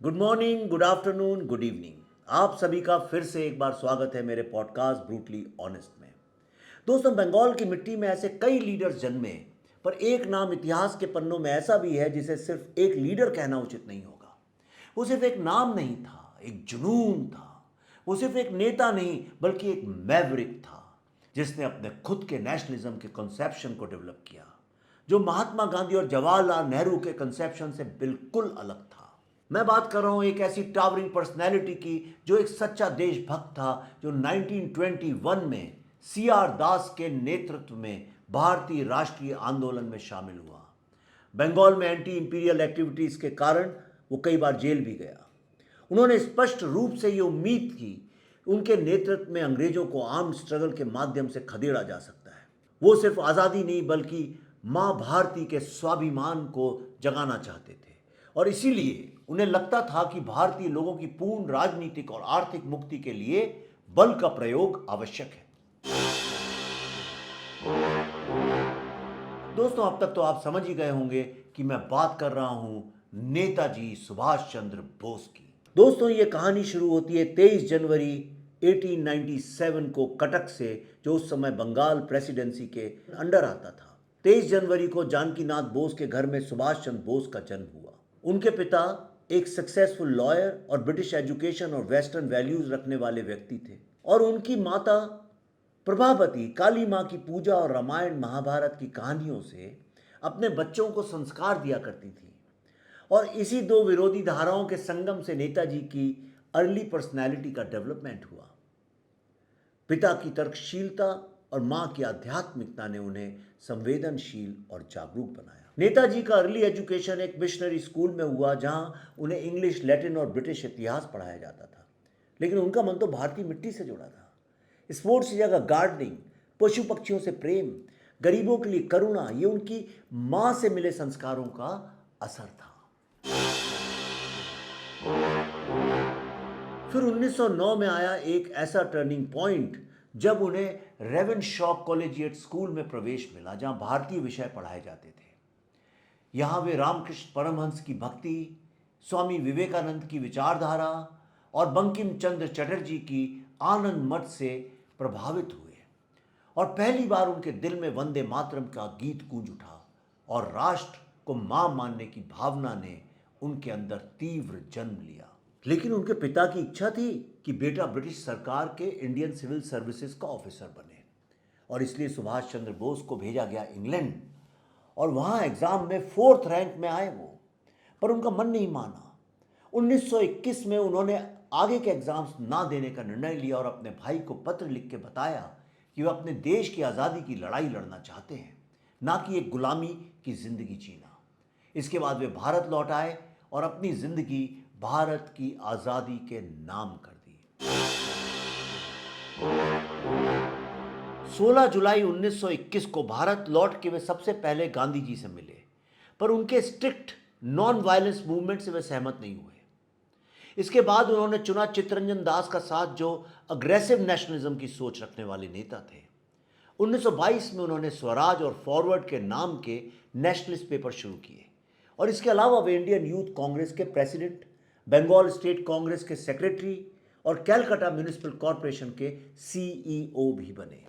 Good morning, good afternoon, good evening. आप सभी का फिर से एक बार स्वागत है मेरे पॉडकास्ट ब्रूटली ऑनेस्ट में। दोस्तों, बंगाल की मिट्टी में ऐसे कई लीडर्स जन्मे, पर एक नाम इतिहास के पन्नों में ऐसा भी है जिसे सिर्फ एक लीडर कहना उचित नहीं होगा। वो सिर्फ एक नाम नहीं था, एक जुनून था। वो सिर्फ एक नेता नहीं बल्कि एक मैवरिक था, जिसने अपने खुद के नेशनलिज्म के कंसेप्शन को डेवलप किया, जो महात्मा गांधी और जवाहरलाल नेहरू के कंसेप्शन से बिल्कुल अलग था। मैं बात कर रहा हूं एक ऐसी टावरिंग पर्सनैलिटी की जो एक सच्चा देशभक्त था, जो 1921 में सीआर दास के नेतृत्व में भारतीय राष्ट्रीय आंदोलन में शामिल हुआ। बंगाल में एंटी इंपीरियल एक्टिविटीज के कारण वो कई बार जेल भी गया। उन्होंने स्पष्ट रूप से ये उम्मीद की, उनके नेतृत्व में अंग्रेजों को आर्म्ड स्ट्रगल के माध्यम से खदेड़ा जा सकता है। वो सिर्फ आज़ादी नहीं बल्कि माँ भारती के स्वाभिमान को जगाना चाहते थे, और इसीलिए उन्हें लगता था कि भारतीय लोगों की पूर्ण राजनीतिक और आर्थिक मुक्ति के लिए बल का प्रयोग आवश्यक है। दोस्तों, अब तक तो आप समझ ही गए होंगे कि मैं बात कर रहा हूं नेताजी सुभाष चंद्र बोस की। दोस्तों, ये कहानी शुरू होती है 23 जनवरी 1897 को कटक से, जो उस समय बंगाल प्रेसिडेंसी के अंडर आता था। 23 जनवरी को जानकीनाथ बोस के घर में सुभाष चंद्र बोस का जन्म हुआ। उनके पिता एक सक्सेसफुल लॉयर और ब्रिटिश एजुकेशन और वेस्टर्न वैल्यूज रखने वाले व्यक्ति थे, और उनकी माता प्रभावती काली माँ की पूजा और रामायण महाभारत की कहानियों से अपने बच्चों को संस्कार दिया करती थी। और इसी दो विरोधी धाराओं के संगम से नेताजी की अर्ली पर्सनैलिटी का डेवलपमेंट हुआ। पिता की तर्कशीलता और मां की आध्यात्मिकता ने उन्हें संवेदनशील और जागरूक बनाया। नेताजी का अर्ली एजुकेशन एक मिशनरी स्कूल में हुआ, जहां उन्हें इंग्लिश, लैटिन और ब्रिटिश इतिहास पढ़ाया जाता था, लेकिन उनका मन तो भारतीय मिट्टी से जुड़ा था। स्पोर्ट्स की जगह गार्डनिंग, पशु पक्षियों से प्रेम, गरीबों के लिए करुणा, ये उनकी मां से मिले संस्कारों का असर था। फिर 1909 में आया एक ऐसा टर्निंग पॉइंट जब उन्हें रेवेनशॉ कॉलेजिएट स्कूल में प्रवेश मिला, जहां भारतीय विषय पढ़ाए जाते थे। यहां वे रामकृष्ण परमहंस की भक्ति, स्वामी विवेकानंद की विचारधारा और बंकिम चंद्र चटर्जी की आनंद मठ से प्रभावित हुए, और पहली बार उनके दिल में वंदे मातरम का गीत गूंज उठा, और राष्ट्र को मां मानने की भावना ने उनके अंदर तीव्र जन्म लिया। लेकिन उनके पिता की इच्छा थी कि बेटा ब्रिटिश सरकार के इंडियन सिविल सर्विसेज का ऑफिसर बने, और इसलिए सुभाष चंद्र बोस को भेजा गया इंग्लैंड, और वहां एग्जाम में 4th रैंक में आए वो। पर उनका मन नहीं माना। 1921 में उन्होंने आगे के एग्जाम्स ना देने का निर्णय लिया और अपने भाई को पत्र लिख के बताया कि वे अपने देश की आज़ादी की लड़ाई लड़ना चाहते हैं, ना कि एक गुलामी की जिंदगी जीना। इसके बाद वे भारत लौट आए और अपनी जिंदगी भारत की आज़ादी के नाम कर दी। 16 जुलाई 1921 को भारत लौट के वे सबसे पहले गांधी जी से मिले, पर उनके स्ट्रिक्ट नॉन वायलेंस मूवमेंट से वे सहमत नहीं हुए। इसके बाद उन्होंने चुना चित्तरंजन दास का साथ, जो अग्रेसिव नेशनलिज्म की सोच रखने वाले नेता थे। 1922 में उन्होंने स्वराज और फॉरवर्ड के नाम के नेशनलिस्ट पेपर शुरू किए, और इसके अलावा वे इंडियन यूथ कांग्रेस के प्रेसिडेंट, बंगाल स्टेट कांग्रेस के सेक्रेटरी और कैलकाटा म्यूनिसिपल कॉरपोरेशन के सीईओ भी बने।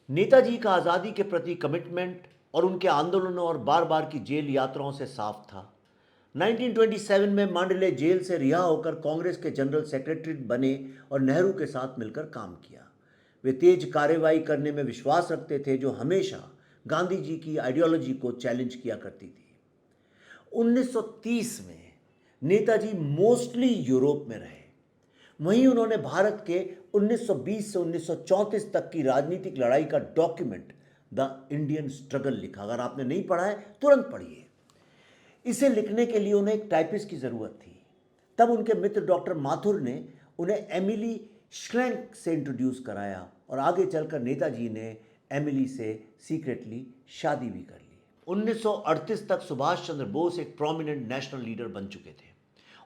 नेताजी का आज़ादी के प्रति कमिटमेंट और उनके आंदोलनों और बार बार की जेल यात्राओं से साफ था। 1927 में मांडले जेल से रिहा होकर कांग्रेस के जनरल सेक्रेटरी बने और नेहरू के साथ मिलकर काम किया। वे तेज कार्रवाई करने में विश्वास रखते थे, जो हमेशा गांधी जी की आइडियोलॉजी को चैलेंज किया करती थी। 1930 में नेताजी मोस्टली यूरोप में रहे। वहीं उन्होंने भारत के 1920 से 1934 तक की राजनीतिक लड़ाई का डॉक्यूमेंट द इंडियन स्ट्रगल लिखा। अगर आपने नहीं पढ़ा है तुरंत पढ़िए। इसे लिखने के लिए उन्हें एक टाइपिस्ट की ज़रूरत थी। तब उनके मित्र डॉक्टर माथुर ने उन्हें एमिली श्रैंक से इंट्रोड्यूस कराया, और आगे चलकर नेताजी ने एमिली से सीक्रेटली शादी भी कर ली। 1938 तक सुभाष चंद्र बोस एक प्रोमिनेंट नेशनल लीडर बन चुके थे,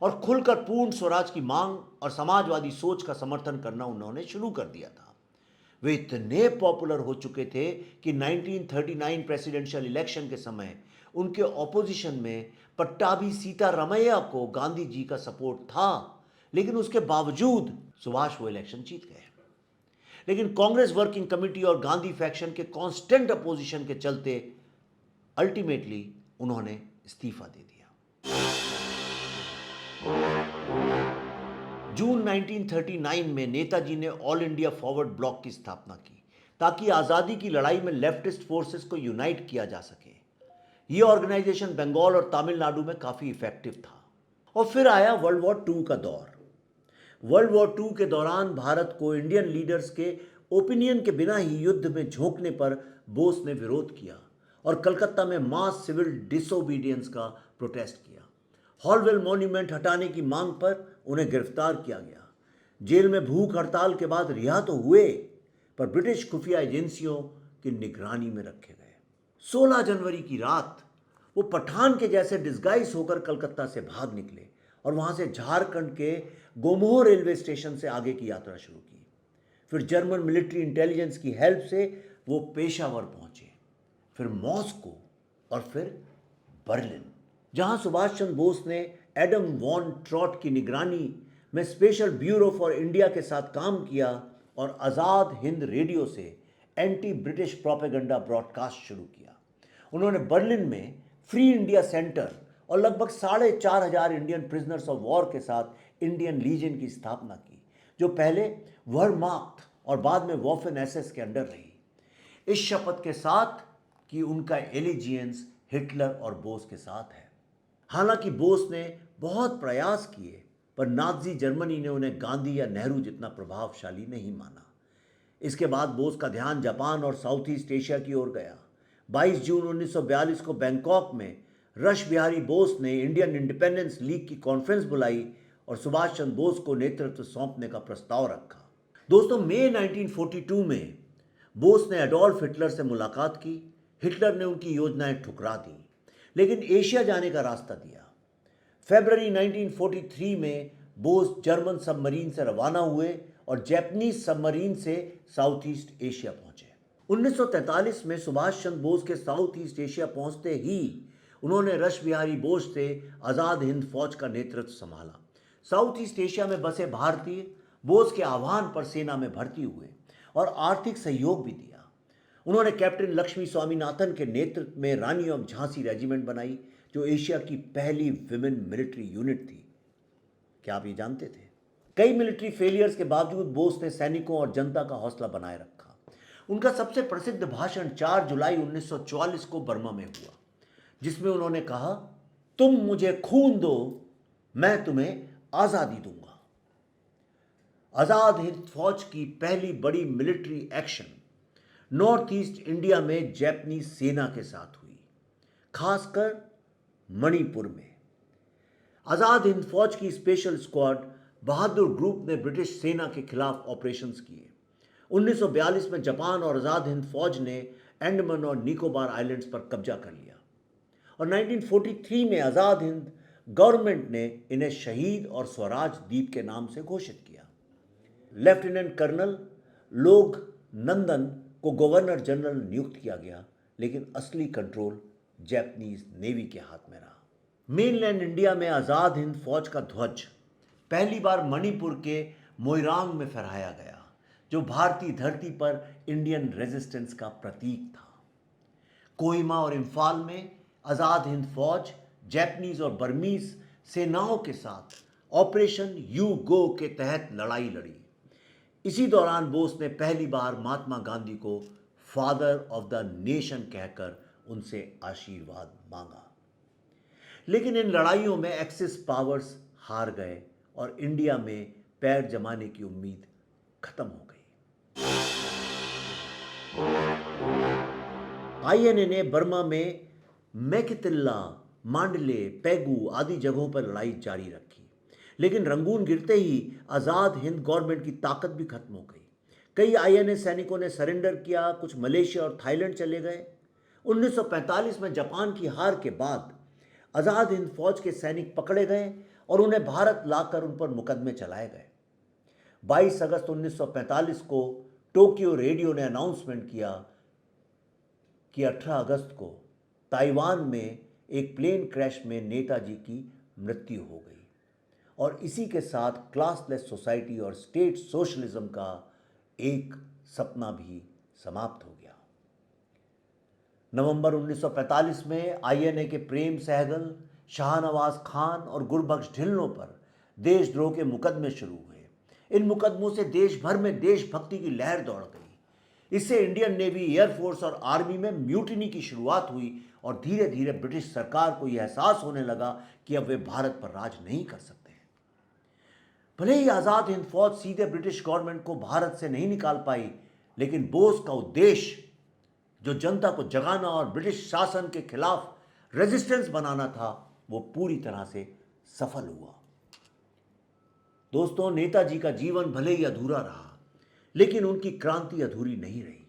और खुलकर पूर्ण स्वराज की मांग और समाजवादी सोच का समर्थन करना उन्होंने शुरू कर दिया था। वे इतने पॉपुलर हो चुके थे कि 1939 प्रेसिडेंशियल इलेक्शन के समय उनके ऑपोजिशन में पट्टाभी सीतारामैया को गांधी जी का सपोर्ट था, लेकिन उसके बावजूद सुभाष वो इलेक्शन जीत गए। लेकिन कांग्रेस वर्किंग कमेटी और गांधी फैक्शन के कांस्टेंट अपोजिशन के चलते अल्टीमेटली उन्होंने इस्तीफा दे दिया। जून 1939 में नेताजी ने ऑल इंडिया फॉरवर्ड ब्लॉक की स्थापना की ताकि आज़ादी की लड़ाई में लेफ्टिस्ट फोर्सेस को यूनाइट किया जा सके। यह ऑर्गेनाइजेशन बंगाल और तमिलनाडु में काफ़ी इफेक्टिव था। और फिर आया वर्ल्ड वॉर II का दौर। वर्ल्ड वॉर II के दौरान भारत को इंडियन लीडर्स के ओपिनियन के बिना ही युद्ध में झोंकने पर बोस ने विरोध किया और कलकत्ता में मास सिविल डिसोबीडियंस का प्रोटेस्ट किया। हॉलवेल मॉन्यूमेंट हटाने की मांग पर उन्हें गिरफ्तार किया गया। जेल में भूख हड़ताल के बाद रिहा तो हुए, पर ब्रिटिश खुफिया एजेंसियों की निगरानी में रखे गए। 16 जनवरी की रात वो पठान के जैसे डिस्गाइज होकर कलकत्ता से भाग निकले और वहां से झारखंड के गोमोह रेलवे स्टेशन से आगे की यात्रा शुरू की। फिर जर्मन मिलिट्री इंटेलिजेंस की हेल्प से वो पेशावर पहुंचे, फिर मॉस्को और फिर बर्लिन, जहां सुभाष चंद्र बोस ने एडम वॉन ट्रॉट की निगरानी में स्पेशल ब्यूरो फॉर इंडिया के साथ काम किया और आज़ाद हिंद रेडियो से एंटी ब्रिटिश प्रोपेगेंडा ब्रॉडकास्ट शुरू किया। उन्होंने बर्लिन में फ्री इंडिया सेंटर और लगभग 4,500 इंडियन प्रिजनर्स ऑफ वॉर के साथ इंडियन लीजन की स्थापना की, जो पहले वर्माक्ट और बाद में वॉफेन एसएस के अंडर रही, इस शपथ के साथ कि उनका एलिजियंस हिटलर और बोस के साथ है। हालांकि बोस ने बहुत प्रयास किए, पर नाज़ी जर्मनी ने उन्हें गांधी या नेहरू जितना प्रभावशाली नहीं माना। इसके बाद बोस का ध्यान जापान और साउथ ईस्ट एशिया की ओर गया। 22 जून 1942 को बैंकॉक में रश बिहारी बोस ने इंडियन इंडिपेंडेंस लीग की कॉन्फ्रेंस बुलाई और सुभाष चंद्र बोस को नेतृत्व सौंपने का प्रस्ताव रखा। दोस्तों, मई 1942 में बोस ने एडोल्फ हिटलर से मुलाकात की। हिटलर ने उनकी योजनाएं ठुकरा दी, लेकिन एशिया जाने का रास्ता दिया। फरवरी 1943 में बोस जर्मन सबमरीन से रवाना हुए और जापानीज सबमरीन से साउथ ईस्ट एशिया पहुंचे। 1943 में सुभाष चंद्र बोस के साउथ ईस्ट एशिया पहुंचते ही उन्होंने रश बिहारी बोस से आज़ाद हिंद फौज का नेतृत्व संभाला। साउथ ईस्ट एशिया में बसे भारतीय बोस के आह्वान पर सेना में भर्ती हुए और आर्थिक सहयोग भी दिया। उन्होंने कैप्टन लक्ष्मी स्वामीनाथन के नेतृत्व में रानी ऑफ झांसी रेजिमेंट बनाई, जो एशिया की पहली विमेन मिलिट्री यूनिट थी। क्या आप ये जानते थे? कई मिलिट्री फेलियर्स के बावजूद बोस ने सैनिकों और जनता का हौसला बनाए रखा। उनका सबसे प्रसिद्ध भाषण 4 जुलाई 1944 को बर्मा में हुआ, जिसमें उन्होंने कहा, तुम मुझे खून दो, मैं तुम्हें आज़ादी दूंगा। आज़ाद हिंद फौज की पहली बड़ी military action north east India में जापानीज सेना के साथ हुई, खासकर मणिपुर में। आज़ाद हिंद फौज की स्पेशल स्क्वाड बहादुर ग्रुप ने ब्रिटिश सेना के खिलाफ ऑपरेशंस किए। 1942 में जापान और आज़ाद हिंद फौज ने अंडमान और निकोबार आइलैंड्स पर कब्जा कर लिया और 1943 में आज़ाद हिंद गवर्नमेंट ने इन्हें शहीद और स्वराज द्वीप के नाम से घोषित किया। लेफ्टिनेंट कर्नल लोग नंदन को गवर्नर जनरल नियुक्त किया गया, लेकिन असली कंट्रोल जापानीज नेवी के हाथ में रहा। मेनलैंड इंडिया में आज़ाद हिंद फौज का ध्वज पहली बार मणिपुर के मोइरांग में फहराया गया, जो भारतीय धरती पर इंडियन रेजिस्टेंस का प्रतीक था। कोहिमा और इम्फाल में आज़ाद हिंद फौज जापानीज और बर्मीज सेनाओं के साथ ऑपरेशन यू गो के तहत लड़ाई लड़ी। इसी दौरान बोस ने पहली बार महात्मा गांधी को फादर ऑफ द नेशन कहकर उनसे आशीर्वाद मांगा। लेकिन इन लड़ाइयों में एक्सिस पावर्स हार गए और इंडिया में पैर जमाने की उम्मीद खत्म हो गई। आईएनए ने बर्मा में मेकितिल्ला, मांडले, पैगू आदि जगहों पर लड़ाई जारी रखी, लेकिन रंगून गिरते ही आज़ाद हिंद गवर्नमेंट की ताकत भी खत्म हो गई। कई आईएनए सैनिकों ने सरेंडर किया, कुछ मलेशिया और थाईलैंड चले गए। 1945 में जापान की हार के बाद आज़ाद हिंद फौज के सैनिक पकड़े गए और उन्हें भारत लाकर उन पर मुकदमे चलाए गए। 22 अगस्त 1945 को टोक्यो रेडियो ने अनाउंसमेंट किया कि 18 अगस्त को ताइवान में एक प्लेन क्रैश में नेताजी की मृत्यु हो गई और इसी के साथ क्लासलेस सोसाइटी और स्टेट सोशलिज्म का एक सपना भी समाप्त हो गया। नवंबर 1945 में आईएनए के प्रेम सहगल, शाहनवाज खान और गुरबख्श ढिल्लों पर देशद्रोह के मुकदमे शुरू हुए। इन मुकदमों से देश भर में देशभक्ति की लहर दौड़ गई। इससे इंडियन नेवी, एयरफोर्स और आर्मी में म्यूटिनी की शुरुआत हुई और धीरे धीरे ब्रिटिश सरकार को यह एहसास होने लगा कि अब वे भारत पर राज नहीं कर सकते। भले ही आज़ाद हिंद फौज सीधे ब्रिटिश गवर्नमेंट को भारत से नहीं निकाल पाई, लेकिन बोस का उद्देश्य जो जनता को जगाना और ब्रिटिश शासन के खिलाफ रेजिस्टेंस बनाना था, वो पूरी तरह से सफल हुआ। दोस्तों, नेताजी का जीवन भले ही अधूरा रहा, लेकिन उनकी क्रांति अधूरी नहीं रही।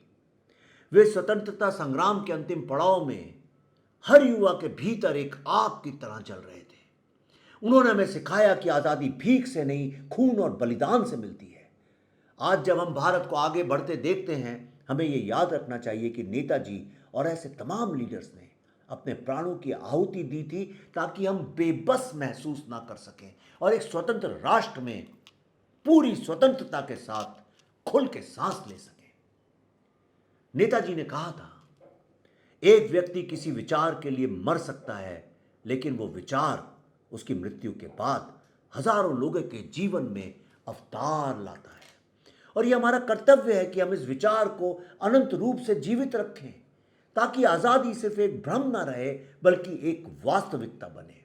वे स्वतंत्रता संग्राम के अंतिम पड़ाव में हर युवा के भीतर एक आग की तरह जल रहे थे। उन्होंने हमें सिखाया कि आज़ादी भीख से नहीं, खून और बलिदान से मिलती है। आज जब हम भारत को आगे बढ़ते देखते हैं, हमें ये याद रखना चाहिए कि नेताजी और ऐसे तमाम लीडर्स ने अपने प्राणों की आहुति दी थी ताकि हम बेबस महसूस ना कर सकें और एक स्वतंत्र राष्ट्र में पूरी स्वतंत्रता के साथ खुल के सांस ले सकें। नेताजी ने कहा था, एक व्यक्ति किसी विचार के लिए मर सकता है, लेकिन वो विचार उसकी मृत्यु के बाद हजारों लोगों के जीवन में अवतार लाता है। और ये हमारा कर्तव्य है कि हम इस विचार को अनंत रूप से जीवित रखें, ताकि आजादी सिर्फ एक भ्रम ना रहे, बल्कि एक वास्तविकता बने।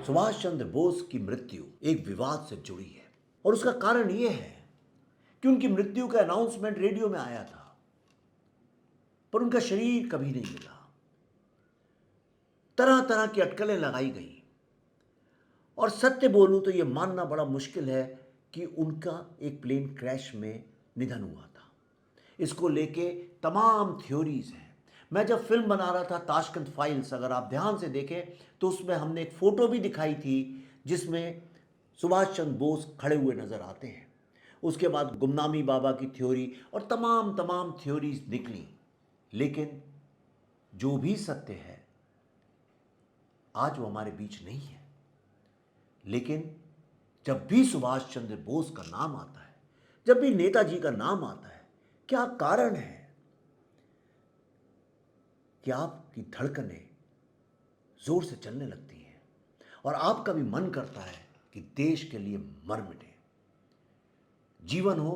सुभाष चंद्र बोस की मृत्यु एक विवाद से जुड़ी है और उसका कारण यह है कि उनकी मृत्यु का अनाउंसमेंट रेडियो में आया था, पर उनका शरीर कभी नहीं मिला। तरह तरह की अटकलें लगाई गई और सत्य बोलूं तो यह मानना बड़ा मुश्किल है कि उनका एक प्लेन क्रैश में निधन हुआ था। इसको लेके तमाम थ्योरीज हैं। मैं जब फिल्म बना रहा था ताशकंद फाइल्स, अगर आप ध्यान से देखें तो उसमें हमने एक फोटो भी दिखाई थी जिसमें सुभाष चंद्र बोस खड़े हुए नजर आते हैं। उसके बाद गुमनामी बाबा की थ्योरी और तमाम थ्योरीज निकली, लेकिन जो भी सत्य है आज वो हमारे बीच नहीं है। लेकिन जब भी सुभाष चंद्र बोस का नाम आता है, जब भी नेताजी का नाम आता है, क्या कारण है कि आपकी धड़कनें जोर से चलने लगती हैं और आपका भी मन करता है कि देश के लिए मर मिटे। जीवन हो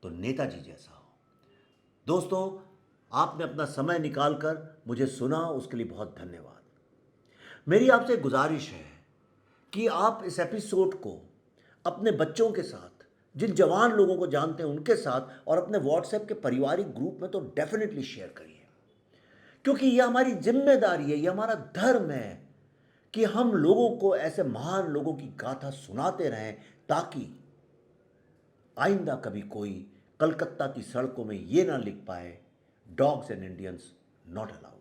तो नेताजी जैसा हो। दोस्तों, आपने अपना समय निकालकर मुझे सुना, उसके लिए बहुत धन्यवाद। मेरी आपसे गुजारिश है कि आप इस एपिसोड को अपने बच्चों के साथ, जिन जवान लोगों को जानते हैं उनके साथ, और अपने व्हाट्सएप के पारिवारिक ग्रुप में तो डेफिनेटली शेयर करिए, क्योंकि यह हमारी जिम्मेदारी है, यह हमारा धर्म है कि हम लोगों को ऐसे महान लोगों की गाथा सुनाते रहें, ताकि आइंदा कभी कोई कलकत्ता की सड़कों में ये ना लिख पाए, dogs and Indians not allowed.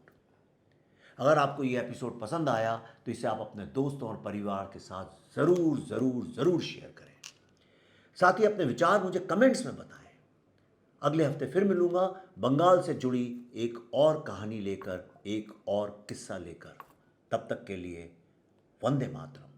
अगर आपको ये एपिसोड पसंद आया तो इसे आप अपने दोस्तों और परिवार के साथ ज़रूर शेयर करें। साथ ही अपने विचार मुझे कमेंट्स में बताएं। अगले हफ्ते फिर मिलूंगा बंगाल से जुड़ी एक और कहानी लेकर, एक और किस्सा लेकर। तब तक के लिए वंदे मातरम।